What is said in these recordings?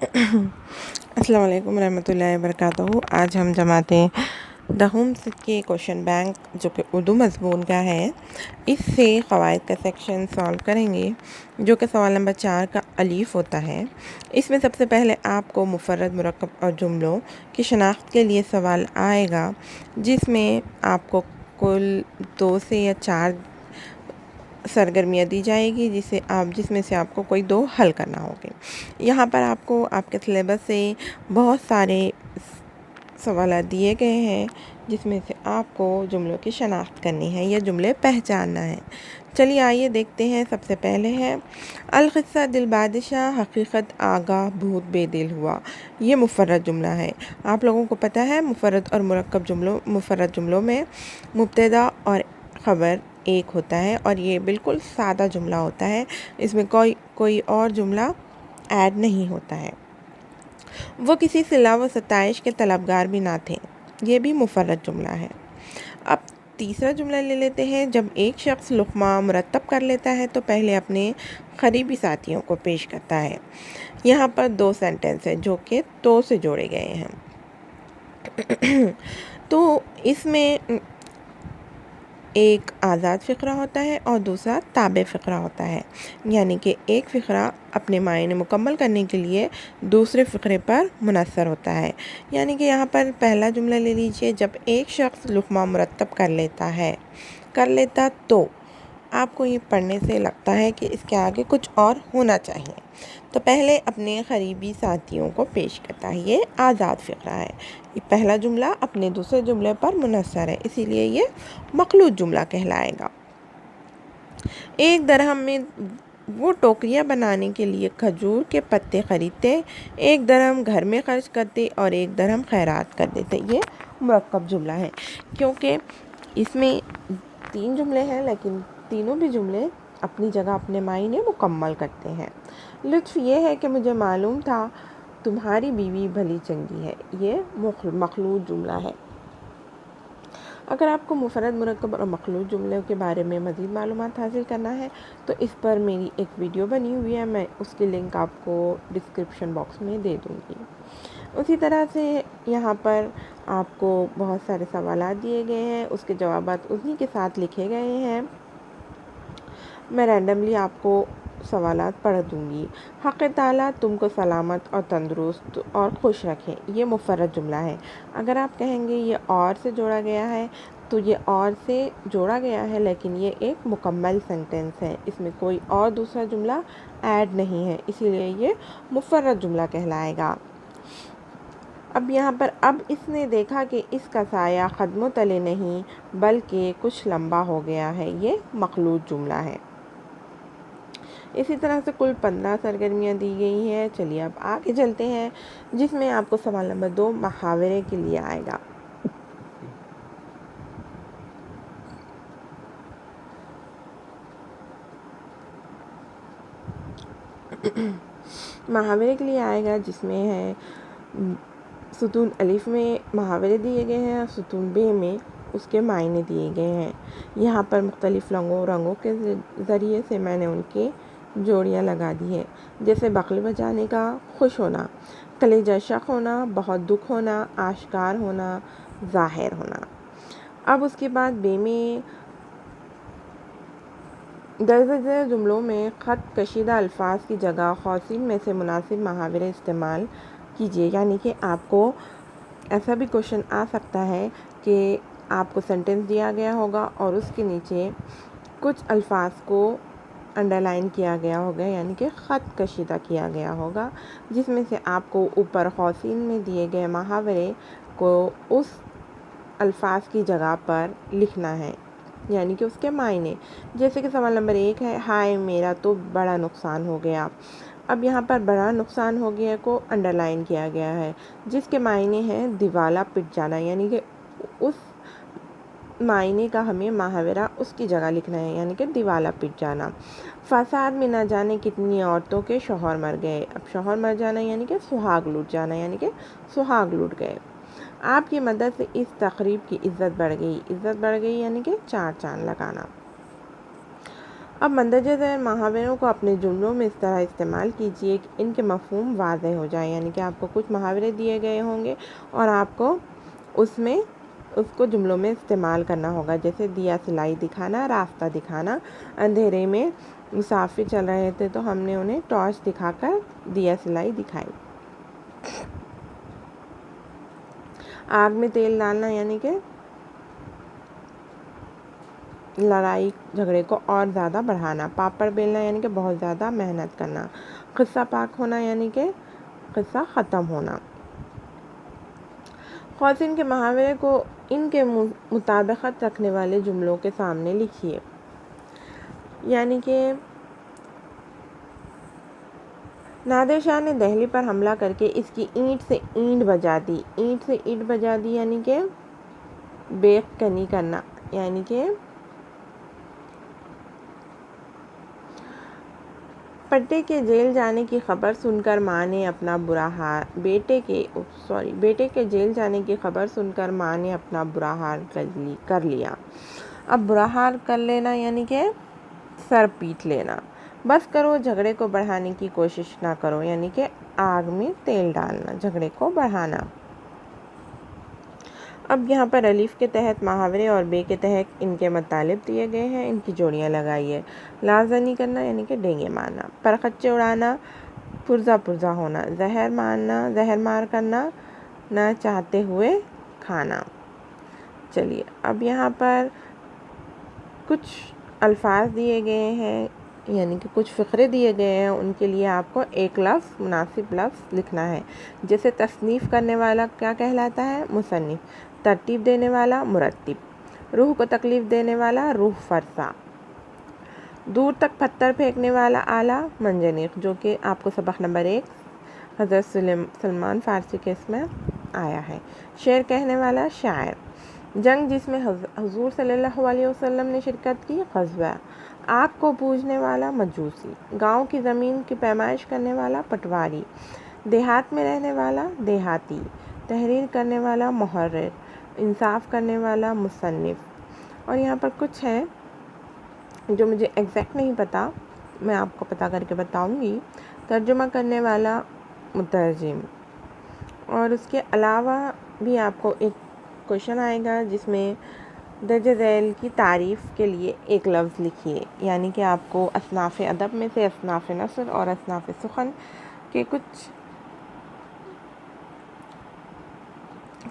السلام علیکم ورحمۃ اللہ وبرکاتہ۔ آج ہم جماعت دہم کے کوشچن بینک جو کہ اردو مضمون کا ہے اس سے قواعد کا سیکشن سالو کریں گے، جو کہ سوال نمبر 4 کا الف ہوتا ہے۔ اس میں سب سے پہلے آپ کو مفرد، مرکب اور جملوں کی شناخت کے لیے سوال آئے گا، جس میں آپ کو کل 2 سے یا 4 سرگرمیاں دی جائے گی جس میں سے آپ کو کوئی 2 حل کرنا ہوگے۔ یہاں پر آپ کو آپ کے سلیبس سے بہت سارے سوالات دیے گئے ہیں، جس میں سے آپ کو جملوں کی شناخت کرنی ہے یا جملے پہچاننا ہے۔ چلیے آئیے دیکھتے ہیں۔ سب سے پہلے ہے القصہ دل بادشاہ، حقیقت آگاہ بھوت بے دل ہوا۔ یہ مفرد جملہ ہے۔ آپ لوگوں کو پتہ ہے مفرد جملوں میں مبتدا اور خبر ایک ہوتا ہے، اور یہ بالکل سادہ جملہ ہوتا ہے، اس میں کوئی اور جملہ ایڈ نہیں ہوتا ہے۔ وہ کسی صلہ و ستائش کے طلبگار بھی نہ تھے، یہ بھی مفرد جملہ ہے۔ اب تیسرا جملہ لے لیتے ہیں۔ جب ایک شخص لقمہ مرتب کر لیتا ہے تو پہلے اپنے قریبی ساتھیوں کو پیش کرتا ہے۔ یہاں پر 2 سینٹنس ہیں جو کہ تو سے جوڑے گئے ہیں۔ تو اس میں ایک آزاد فقرہ ہوتا ہے اور دوسرا تابع فقرہ ہوتا ہے، یعنی کہ ایک فقرہ اپنے معنی مکمل کرنے کے لیے دوسرے فقرے پر منحصر ہوتا ہے۔ یعنی کہ یہاں پر پہلا جملہ لے لیجئے، جب ایک شخص لقمہ مرتب کر لیتا تو آپ کو یہ پڑھنے سے لگتا ہے کہ اس کے آگے کچھ اور ہونا چاہیے، تو پہلے اپنے قریبی ساتھیوں کو پیش کرتا ہے، یہ آزاد فقرہ ہے۔ یہ پہلا جملہ اپنے دوسرے جملے پر منحصر ہے، اسی لیے یہ مخلوط جملہ کہلائے گا۔ 1 درہم میں وہ ٹوکریاں بنانے کے لیے کھجور کے پتے خریدتے، 1 درہم گھر میں خرچ کرتے اور 1 درہم خیرات کر دیتے۔ یہ مرکب جملہ ہے، کیونکہ اس میں 3 جملے ہیں، لیکن تینوں بھی جملے اپنی جگہ اپنے معنی مکمل کرتے ہیں۔ لطف یہ ہے کہ مجھے معلوم تھا تمہاری بیوی بھلی چنگی ہے۔ یہ مخلوط جملہ ہے۔ اگر آپ کو مفرد، مرکب اور مخلوط جملوں کے بارے میں مزید معلومات حاصل کرنا ہے تو اس پر میری ایک ویڈیو بنی ہوئی ہے، میں اس کی لنک آپ کو ڈسکرپشن باکس میں دے دوں گی۔ اسی طرح سے یہاں پر آپ کو بہت سارے سوالات دیے گئے ہیں، اس کے جوابات انہی کے ساتھ لکھے گئے ہیں۔ میں رینڈملی آپ کو سوالات پڑھ دوں گی۔ حق تعالیٰ تم کو سلامت اور تندرست اور خوش رکھے۔ یہ مفرد جملہ ہے۔ اگر آپ کہیں گے یہ اور سے جوڑا گیا ہے، تو یہ اور سے جوڑا گیا ہے، لیکن یہ ایک مکمل سینٹنس ہے، اس میں کوئی اور دوسرا جملہ ایڈ نہیں ہے، اسی لیے یہ مفرد جملہ کہلائے گا۔ اب اس نے دیکھا کہ اس کا سایہ قدموں تلے نہیں بلکہ کچھ لمبا ہو گیا ہے۔ یہ مخلوط جملہ ہے۔ اسی طرح سے کل 15 سرگرمیاں دی گئی ہیں۔ چلیے اب آگے چلتے ہیں، جس میں آپ کو سوال نمبر 2 محاورے کے لیے آئے گا۔ محاورے کے لیے آئے گا، جس میں ہے ستون الف میں محاورے دیے گئے ہیں، ستون ب میں اس کے معنی دیے گئے ہیں۔ یہاں پر مختلف رنگوں کے ذریعے سے میں نے ان کے جوڑیاں لگا دی ہے، جیسے بغل بجانے کا خوش ہونا، کلیجہ شق ہونا، بہت دکھ ہونا، آشکار ہونا، ظاہر ہونا۔ اب اس کے بعد ب میں درج ذیل جملوں میں خط کشیدہ الفاظ کی جگہ قوسین میں سے مناسب محاورے استعمال کیجیے۔ یعنی کہ آپ کو ایسا بھی کوشچن آ سکتا ہے کہ آپ کو سینٹنس دیا گیا ہوگا اور اس کے نیچے کچھ الفاظ کو انڈر لائن کیا گیا ہوگا، یعنی کہ خط کشیدہ کیا گیا ہوگا، جس میں سے آپ کو اوپر قوسین میں دیے گئے محاورے کو اس الفاظ کی جگہ پر لکھنا ہے، یعنی کہ اس کے معنی۔ جیسے کہ سوال نمبر 1 ہے، ہائے میرا تو بڑا نقصان ہو گیا۔ اب یہاں پر بڑا نقصان ہو گیا کو انڈر لائن کیا گیا ہے، جس کے معنی ہے دیوالا پٹ جانا، یعنی کہ اس معنی کا ہمیں محاورہ اس کی جگہ لکھنا ہے، یعنی کہ دیوالا پٹ جانا۔ فساد میں نہ جانے کتنی عورتوں کے شوہر مر گئے۔ اب شوہر مر جانا یعنی کہ سہاگ لوٹ جانا، یعنی کہ سہاگ لوٹ گئے۔ آپ کی مدد سے اس تقریب کی عزت بڑھ گئی۔ عزت بڑھ گئی یعنی کہ 4 چاند لگانا۔ اب مندرجہ ذیل محاوروں کو اپنے جملوں میں اس طرح استعمال کیجیے کہ ان کے مفہوم واضح ہو جائیں، یعنی کہ آپ کو کچھ محاورے دیے گئے ہوں گے اور آپ کو اس کو جملوں میں استعمال کرنا ہوگا، جیسے دیا سلائی دکھانا، راستہ دکھانا۔ اندھیرے میں مسافر چل رہے تھے تو ہم نے انہیں ٹارچ دکھا کر دیا سلائی دکھائی۔ آگ میں تیل ڈالنا یعنی کہ لڑائی جھگڑے کو اور زیادہ بڑھانا۔ پاپڑ بیلنا یعنی کہ بہت زیادہ محنت کرنا۔ قصہ پاک ہونا یعنی کہ قصہ ختم ہونا۔ خواتین کے محاورے کو ان کے مطابقت رکھنے والے جملوں کے سامنے لکھیے، یعنی کہ نادر شاہ نے دہلی پر حملہ کر کے اس کی اینٹ سے اینٹ بجا دی۔ اینٹ سے اینٹ بجا دی یعنی کہ بے کنی کرنا، یعنی کہ پٹے کے جیل جانے کی خبر سن کر ماں نے اپنا برا حال بیٹے کے جیل جانے کی خبر سن کر ماں نے اپنا برا حال کر لیا۔ اب برا حال کر لینا یعنی کہ سر پیٹ لینا۔ بس کرو، جھگڑے کو بڑھانے کی کوشش نہ کرو، یعنی کہ آگ میں تیل ڈالنا، جھگڑے کو بڑھانا۔ اب یہاں پر الف کے تحت محاورے اور بے کے تحت ان کے مطالب دیے گئے ہیں، ان کی جوڑیاں لگائیے۔ لازنی کرنا یعنی کہ ڈینگے مارنا، پرخچے اڑانا، پرزا پرزا ہونا، زہر مار کرنا، نہ چاہتے ہوئے کھانا۔ چلیے اب یہاں پر کچھ الفاظ دیے گئے ہیں، یعنی کہ کچھ فقرے دیے گئے ہیں، ان کے لیے آپ کو ایک لفظ مناسب لفظ لکھنا ہے۔ جیسے تصنیف کرنے والا کیا کہلاتا ہے؟ مصنف۔ ترتیب دینے والا مرتب۔ روح کو تکلیف دینے والا روح فرسا۔ دور تک پتھر پھینکنے والا آلہ منجنیق، جو کہ آپ کو سبق نمبر 1 حضرت سلمان فارسی کے اس میں آیا ہے۔ شعر کہنے والا شاعر۔ جنگ جس میں حضور صلی اللہ علیہ وسلم نے شرکت کی، غزوہ۔ آگ کو بوجھنے والا مجوسی۔ گاؤں کی زمین کی پیمائش کرنے والا پٹواری۔ دیہات میں رہنے والا دیہاتی۔ تحریر کرنے والا محرر۔ انصاف کرنے والا مصنف۔ اور یہاں پر کچھ ہے جو مجھے ایگزیکٹ نہیں پتا، میں آپ کو پتا کر کے بتاؤں گی۔ ترجمہ کرنے والا مترجم۔ اور اس کے علاوہ بھی آپ کو ایک کوشچن آئے گا جس میں درجہ ذیل کی تعریف کے لیے ایک لفظ لکھیے، یعنی کہ آپ کو اصناف ادب میں سے اصناف نثر اور اصناف سخن کے کچھ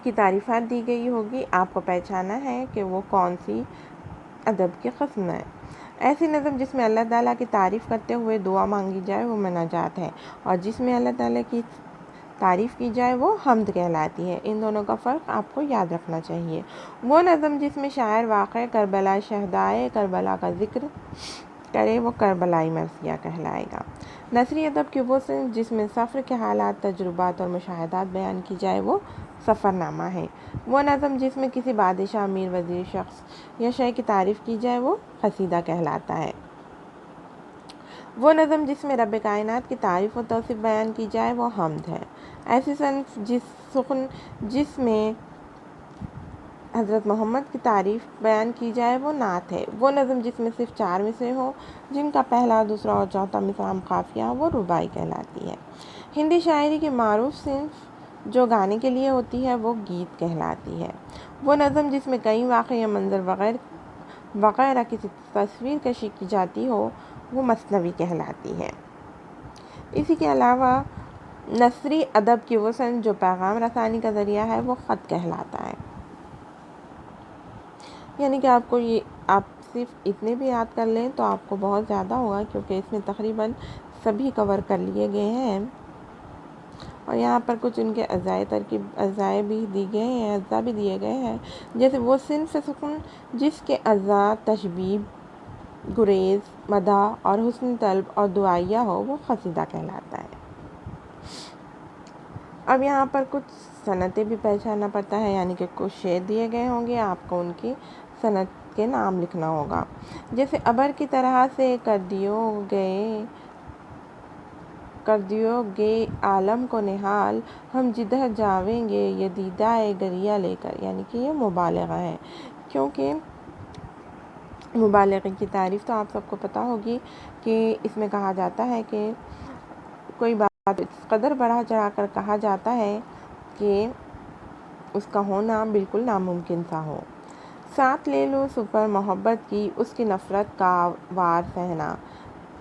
کی تعریفات دی گئی ہوگی، آپ کو پہچانا ہے کہ وہ کون سی ادب کی قسم ہے۔ ایسی نظم جس میں اللہ تعالیٰ کی تعریف کرتے ہوئے دعا مانگی جائے وہ مناجات ہے، اور جس میں اللہ تعالیٰ کی تعریف کی جائے وہ حمد کہلاتی ہے۔ ان دونوں کا فرق آپ کو یاد رکھنا چاہیے۔ وہ نظم جس میں شاعر واقع کربلا شہدائے کربلا کا ذکر کرے وہ کربلائی مرثیہ کہلائے گا۔ نثری ادب کی وہ صنف جس میں سفر کے حالات، تجربات اور مشاہدات بیان کی جائے وہ سفر نامہ ہے۔ وہ نظم جس میں کسی بادشاہ، امیر، وزیر، شخص یا شے کی تعریف کی جائے وہ قصیدہ کہلاتا ہے۔ وہ نظم جس میں رب کائنات کی تعریف و توصیف بیان کی جائے وہ حمد ہے۔ ایسی صنف جس میں حضرت محمد کی تعریف بیان کی جائے وہ نعت ہے۔ وہ نظم جس میں صرف 4 مصرع ہوں، جن کا پہلا، دوسرا اور چوتھا مصرع قافیہ ہو، وہ رباعی کہلاتی ہے۔ ہندی شاعری کی معروف صنف جو گانے کے لیے ہوتی ہے وہ گیت کہلاتی ہے۔ وہ نظم جس میں کئی واقعے یا منظر وغیرہ کی تصویر کشی کی جاتی ہو وہ مثنوی کہلاتی ہے۔ اسی کے علاوہ نثری ادب کی وہ صنف جو پیغام رسانی کا ذریعہ ہے وہ خط کہلاتا ہے۔ یعنی کہ آپ صرف اتنے بھی یاد کر لیں تو آپ کو بہت زیادہ ہوگا، کیونکہ اس میں تقریباً سبھی کور کر لیے گئے ہیں۔ اور یہاں پر کچھ ان کے اجزاء بھی دیے گئے ہیں، جیسے وہ صنف سخن جس کے اجزاء تشبیب، گریز، مدح اور حسن طلب اور دعائیہ ہو وہ قصیدہ کہلاتا ہے۔ اب یہاں پر کچھ صنعتیں بھی پہچاننا پڑتا ہے، یعنی کہ کچھ شعر دیے گئے ہوں گے، آپ کو ان کی صنعت کے نام لکھنا ہوگا۔ جیسے ابر کی طرح سے کر دیو گے عالم کو نہال، ہم جدھر جاویں گے یہ دیدہ گریہ لے کر، یعنی کہ یہ مبالغہ ہے، کیونکہ مبالغے کی تعریف تو آپ سب کو پتہ ہوگی کہ اس میں کہا جاتا ہے کہ کوئی بات اس قدر بڑھا چڑھا کر کہا جاتا ہے کہ اس کا ہونا بالکل ناممکن سا ہو۔ ساتھ لے لو سپر محبت کی، اس کی نفرت کا وار سہنا،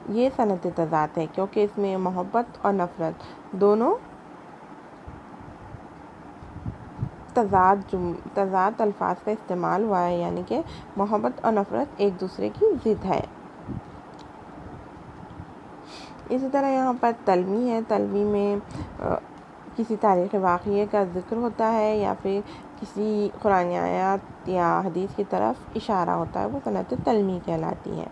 یہ صنعت تضاد ہے کیونکہ اس میں محبت اور نفرت دونوں تضاد الفاظ کا استعمال ہوا ہے، یعنی کہ محبت اور نفرت ایک دوسرے کی ضد ہے۔ اسی طرح یہاں پر تلوی ہے، تلوی میں کسی تاریخی واقعے کا ذکر ہوتا ہے یا پھر کسی قرآن آیات یا حدیث کی طرف اشارہ ہوتا ہے، وہ صنعت تلوی کہلاتی ہے۔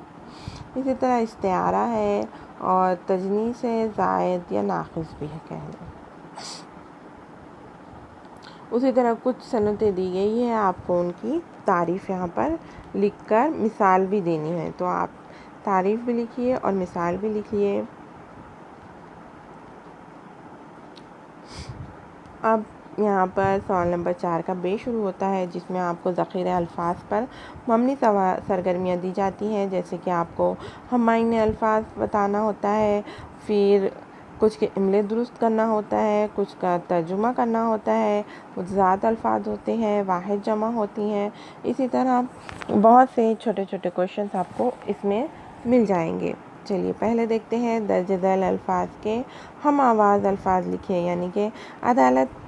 اسی طرح استعارہ ہے اور تجنیس ہے، زائد یا ناقص بھی ہے کہنا۔ اسی طرح کچھ صنعتیں دی گئی ہے، آپ کو ان کی تعریف یہاں پر لکھ کر مثال بھی دینی ہے، تو آپ تعریف بھی لکھیے اور مثال بھی لکھیے۔ اب یہاں پر سوال نمبر 4 کا بے شروع ہوتا ہے، جس میں آپ کو ذخیرہ الفاظ پر مبنی سرگرمیاں دی جاتی ہیں، جیسے کہ آپ کو ہم معنی الفاظ بتانا ہوتا ہے، پھر کچھ کے املے درست کرنا ہوتا ہے، کچھ کا ترجمہ کرنا ہوتا ہے، متضاد الفاظ ہوتے ہیں، واحد جمع ہوتی ہیں۔ اسی طرح بہت سے چھوٹے چھوٹے کویشچنس آپ کو اس میں مل جائیں گے۔ چلیے پہلے دیکھتے ہیں، درج ذیل الفاظ کے ہم آواز الفاظ لکھیں، یعنی کہ عدالت،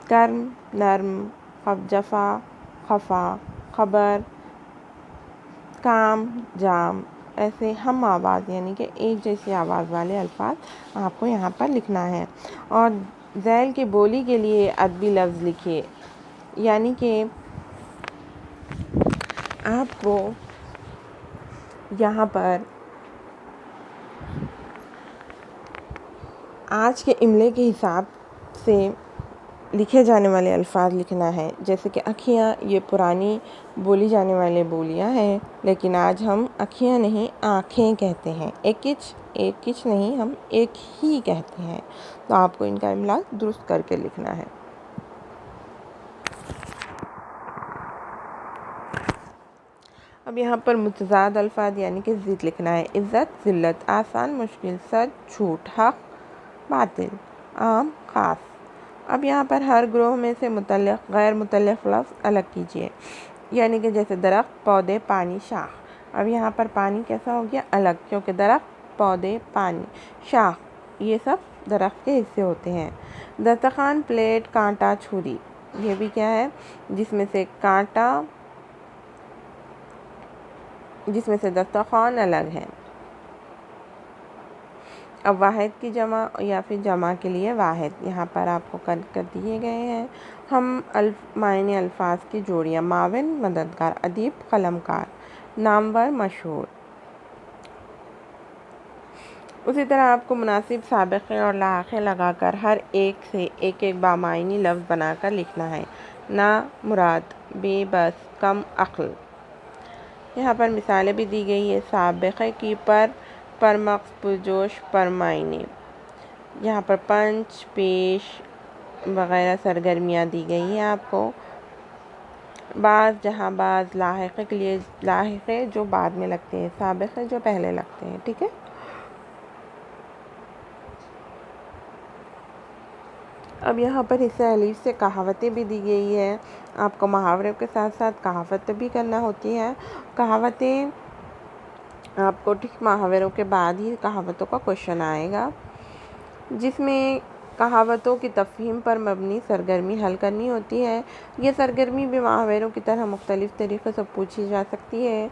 کرم، نرم، جفا، خفا، خبر، کام، جام، ایسے ہم آواز یعنی کہ ایک جیسی آواز والے الفاظ آپ کو یہاں پر لکھنا ہے۔ اور ذیل کی بولی کے لیے ادبی لفظ لکھیے، یعنی کہ آپ کو یہاں پر آج کے املے کے حساب سے لکھے جانے والے الفاظ لکھنا ہے، جیسے کہ اکھیاں، یہ پرانی بولی جانے والے بولیاں ہیں، لیکن آج ہم اکھیاں نہیں آنکھیں کہتے ہیں۔ ایک کچ نہیں، ہم ایک ہی کہتے ہیں، تو آپ کو ان کا املا درست کر کے لکھنا ہے۔ اب یہاں پر متضاد الفاظ یعنی کہ ضد لکھنا ہے، عزت، ذلت، آسان، مشکل، سچ، جھوٹ، حق، باطل، عام، خاص۔ اب یہاں پر ہر گروہ میں سے متعلق غیر متعلق لفظ الگ کیجیے، یعنی کہ جیسے درخت، پودے، پانی، شاخ۔ اب یہاں پر پانی کیسا ہو گیا؟ الگ، کیونکہ درخت، پودے، پانی، شاخ یہ سب درخت کے حصے ہوتے ہیں۔ دسترخوان، پلیٹ، کانٹا، چھری، یہ بھی کیا ہے؟ جس میں سے دسترخوان الگ ہے۔ اب واحد کی جمع یا پھر جمع کے لیے واحد یہاں پر آپ کو کر دیے گئے ہیں۔ ہم معنی الفاظ کی جوڑیاں، معاون، مددگار، ادیب، قلمکار، نامور، مشہور۔ اسی طرح آپ کو مناسب سابقے اور لاحقے لگا کر ہر ایک سے ایک بامعنی لفظ بنا کر لکھنا ہے۔ نا مراد، بے بس، کم عقل۔ یہاں پر مثالیں بھی دی گئی ہے، سابقے کی پرمغز، پرجوش، پرمعنی۔ یہاں پر پنچ، پیش وغیرہ سرگرمیاں دی گئی ہیں آپ کو۔ بعض، جہاں بعض، لاحقے کے لیے لاحقے جو بعد میں لگتے ہیں، سابقے جو پہلے لگتے ہیں، ٹھیک ہے۔ اب یہاں پر حصہ الف سے کہاوتیں بھی دی گئی ہے، آپ کو محاوروں کے ساتھ ساتھ کہاوت بھی کرنا ہوتی ہے۔ کہاوتیں آپ کو ٹھیک محاوروں کے بعد ہی کہاوتوں کا کویشچن آئے گا، جس میں کہاوتوں کی تفہیم پر مبنی سرگرمی حل کرنی ہوتی ہے۔ یہ سرگرمی بھی محاوروں کی طرح مختلف طریقوں سے پوچھی جا سکتی ہے،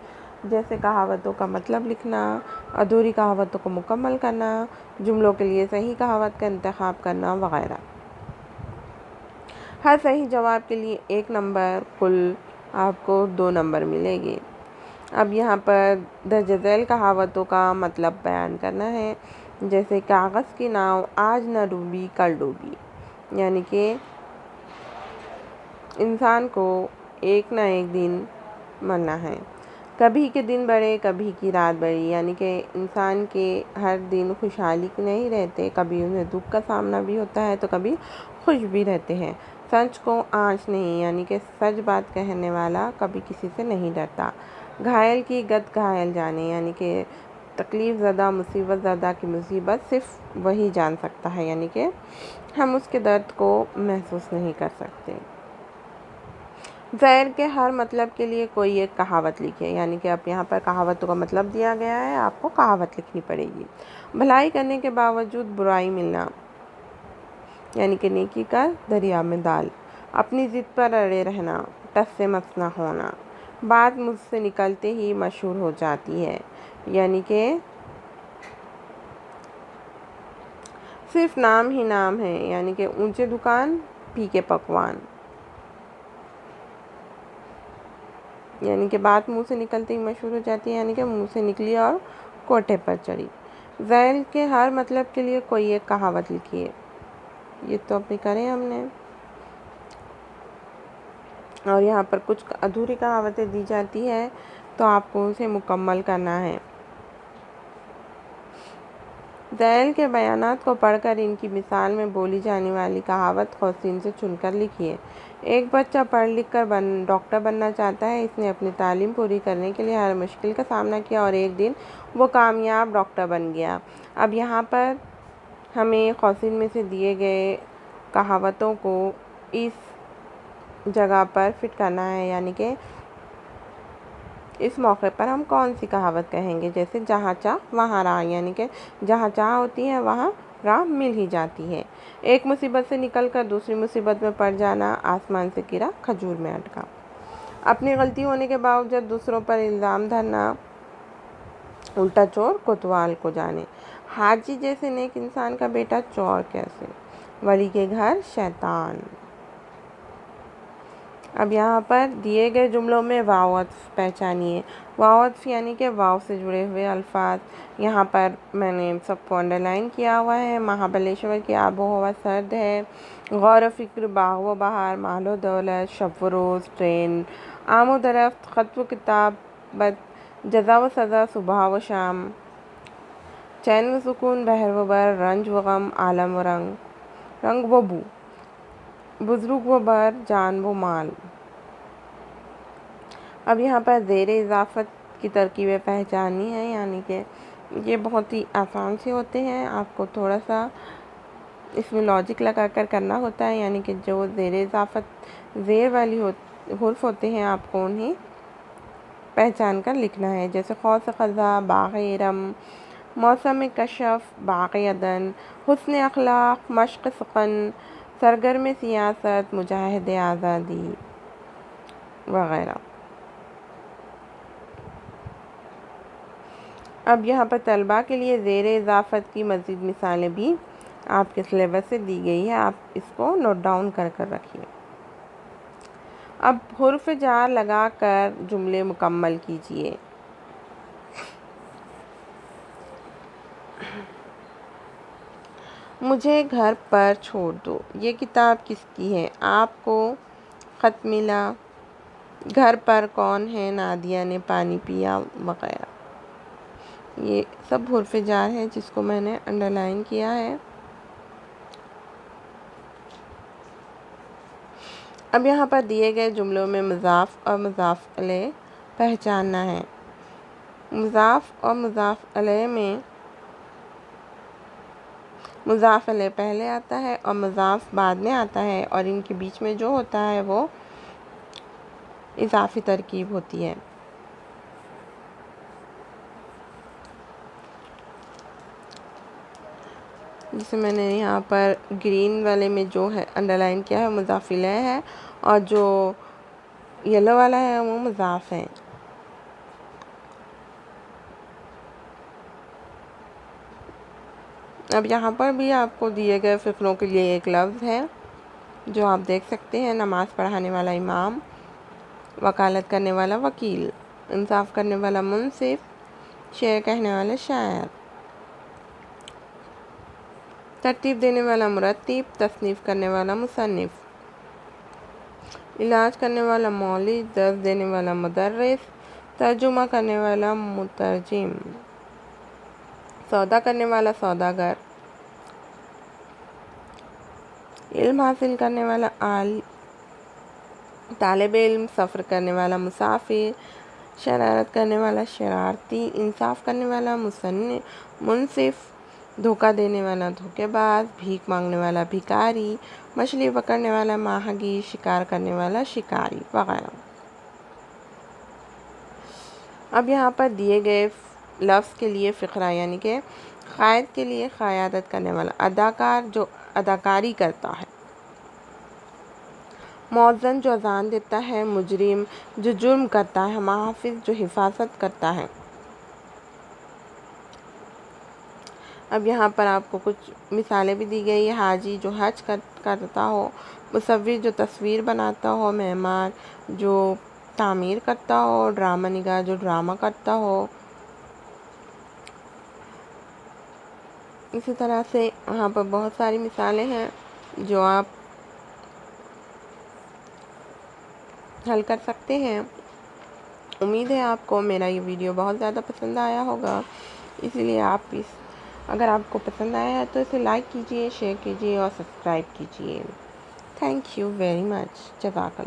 جیسے کہاوتوں کا مطلب لکھنا، ادھوری کہاوتوں کو مکمل کرنا، جملوں کے لیے صحیح کہاوت کا انتخاب کرنا وغیرہ۔ ہر صحیح جواب کے لیے 1 نمبر، کل آپ کو 2 نمبر ملے گے۔ اب یہاں پر درج ذیل کہاوتوں کا مطلب بیان کرنا ہے، جیسے کاغذ کی ناؤ آج نہ ڈوبی کل ڈوبی، یعنی کہ انسان کو ایک نہ ایک دن مرنا ہے۔ کبھی کے دن بڑے، کبھی کی رات بڑی، یعنی کہ انسان کے ہر دن خوشحالی نہیں رہتے، کبھی انہیں دکھ کا سامنا بھی ہوتا ہے تو کبھی خوش بھی رہتے ہیں۔ سچ کو آنچ نہیں، یعنی کہ سچ بات کہنے والا کبھی کسی سے نہیں ڈرتا۔ گھائل کی گت گھائل جانے، یعنی کہ تکلیف زدہ، مصیبت زدہ کی مصیبت صرف وہی جان سکتا ہے، یعنی کہ ہم اس کے درد کو محسوس نہیں کر سکتے۔ زیر کے ہر مطلب کے لیے کوئی ایک کہاوت لکھے، یعنی کہ اب یہاں پر کہاوتوں کا مطلب دیا گیا ہے، آپ کو کہاوت لکھنی پڑے گی۔ بھلائی کرنے کے باوجود برائی ملنا، یعنی کہ نیکی کر دریا میں ڈال۔ اپنی ضد پر اڑے رہنا، ٹس سے مس نہ ہونا۔ بات مجھ سے نکلتے ہی مشہور ہو جاتی ہے، یعنی کہ صرف نام ہی نام ہے، یعنی کہ اونچے دکان پھیکے پکوان، یعنی کہ بات منہ سے نکلتے ہی مشہور ہو جاتی ہے، یعنی کہ منہ سے نکلی اور کوٹھے پر چڑھی۔ ذیل کے ہر مطلب کے لیے کوئی ایک کہاوت لکھیے، یہ تو اپنی کریں ہم نے، اور یہاں پر کچھ ادھوری کہاوتیں دی جاتی ہے تو آپ کو اسے مکمل کرنا ہے۔ ذیل کے بیانات کو پڑھ کر ان کی مثال میں بولی جانے والی کہاوت خواتین سے چن کر لکھیے۔ ایک بچہ پڑھ لکھ کر ڈاکٹر بننا چاہتا ہے۔ اس نے اپنی تعلیم پوری کرنے کے لیے ہر مشکل کا سامنا کیا اور ایک دن وہ کامیاب ڈاکٹر بن گیا۔ اب یہاں پر ہمیں خواتین میں سے دیے گئے کہاوتوں کو اس جگہ پر فٹ کرنا ہے، یعنی کہ اس موقع پر ہم کون سی کہاوت کہیں گے، جیسے جہاں چاہ وہاں راہ، یعنی کہ جہاں چاہ ہوتی ہے وہاں راہ مل ہی جاتی ہے۔ ایک مصیبت سے نکل کر دوسری مصیبت میں پڑ جانا، آسمان سے گرا کھجور میں اٹکا۔ اپنی غلطی ہونے کے باوجود دوسروں پر الزام دھرنا، الٹا چور کوتوال کو جانے۔ حاجی جیسے نیک انسان کا بیٹا چور کیسے، ولی کے گھر شیطان۔ اب یہاں پر دیے گئے جملوں میں واو عطف پہچانیے۔ واو عطف یعنی کہ واو سے جڑے ہوئے الفاظ، یہاں پر میں نے سب کو انڈر لائن کیا ہوا ہے۔ مہابلیشور کی آب و ہوا سرد ہے، غور و فکر، باغ و بہار، مال و دولت، شب و روز، ٹرین، آم و درخت، خط و کتابت، جزا و سزا، صبح و شام، چین و سکون، بحر و بر، رنج و غم، عالم و رنگ، رنگ و بو، بزرگ و بر، جان و مال۔ اب یہاں پر زیر اضافت کی ترکیبیں پہچاننی ہیں، یعنی کہ یہ بہت ہی آسان سے ہوتے ہیں، آپ کو تھوڑا سا اس میں لاجک لگا کر کرنا ہوتا ہے، یعنی کہ جو زیر اضافت زیر والی حرف ہوتے ہیں آپ کو انہیں پہچان کر لکھنا ہے، جیسے قوس قزح، باغ ارم، موسم کشف، باغ عدن، حسن اخلاق، مشق سخن، سرگرم سیاست، مجاہد آزادی وغیرہ۔ اب یہاں پر طلباء کے لیے زیر اضافت کی مزید مثالیں بھی آپ کے سلیبس سے دی گئی ہے، آپ اس کو نوٹ ڈاؤن کر رکھیے۔ اب حرف جار لگا کر جملے مکمل کیجیے۔ مجھے گھر پر چھوڑ دو، یہ کتاب کس کی ہے؟ آپ کو خط ملا، گھر پر کون ہے؟ نادیہ نے پانی پیا وغیرہ۔ یہ سب حرف جار ہے جس کو میں نے انڈر لائن کیا ہے۔ اب یہاں پر دیے گئے جملوں میں مضاف اور مضاف الیہ پہچاننا ہے۔ مضاف اور مضاف الیہ میں مضاف الیہ پہلے آتا ہے اور مضاف بعد میں آتا ہے، اور ان کے بیچ میں جو ہوتا ہے وہ اضافی ترکیب ہوتی ہے۔ جسے میں نے یہاں پر گرین والے میں جو ہے انڈر لائن کیا ہے مضاف الیہ ہے، اور جو یلو والا ہے وہ مضاف ہے۔ اب یہاں پر بھی آپ کو دیے گئے فقروں کے لیے ایک لفظ ہے جو آپ دیکھ سکتے ہیں: نماز پڑھانے والا امام، وکالت کرنے والا وکیل، انصاف کرنے والا منصف، شعر کہنے والا شاعر، ترتیب دینے والا مرتب، تصنیف کرنے والا مصنف، علاج کرنے والا معالج، درس دینے والا مدرس، ترجمہ کرنے والا مترجم، سودا کرنے والا سوداگر، علم حاصل کرنے والا طالب علم، سفر کرنے والا مسافر، شرارت کرنے والا شرارتی، انصاف کرنے والا منصف، دھوکہ دینے والا دھوکے باز، بھیک مانگنے والا بھکاری، مچھلی پکڑنے والا ماہی گیر، شکار کرنے والا شکاری وغیرہ۔ اب یہاں پر دیے گئے لفظ کے لیے فقرہ، یعنی کہ قائد کے لیے قیادت کرنے والا، اداکار جو اداکاری کرتا ہے، مؤذن جو اذان دیتا ہے، مجرم جو جرم کرتا ہے، محافظ جو حفاظت کرتا ہے۔ اب یہاں پر آپ کو کچھ مثالیں بھی دی گئی ہیں۔ حاجی جو حج کرتا ہو، مصور جو تصویر بناتا ہو، معمار جو تعمیر کرتا ہو، ڈرامہ نگار جو ڈرامہ کرتا ہو۔ اسی طرح سے وہاں پر بہت ساری مثالیں ہیں جو آپ حل کر سکتے ہیں۔ امید ہے آپ کو میرا یہ ویڈیو بہت زیادہ پسند آیا ہوگا، اسی لیے اگر آپ کو پسند آیا ہے تو اسے لائک کیجئے، شیئر کیجئے اور سبسکرائب کیجئے۔ Thank you very much. جزاک اللہ۔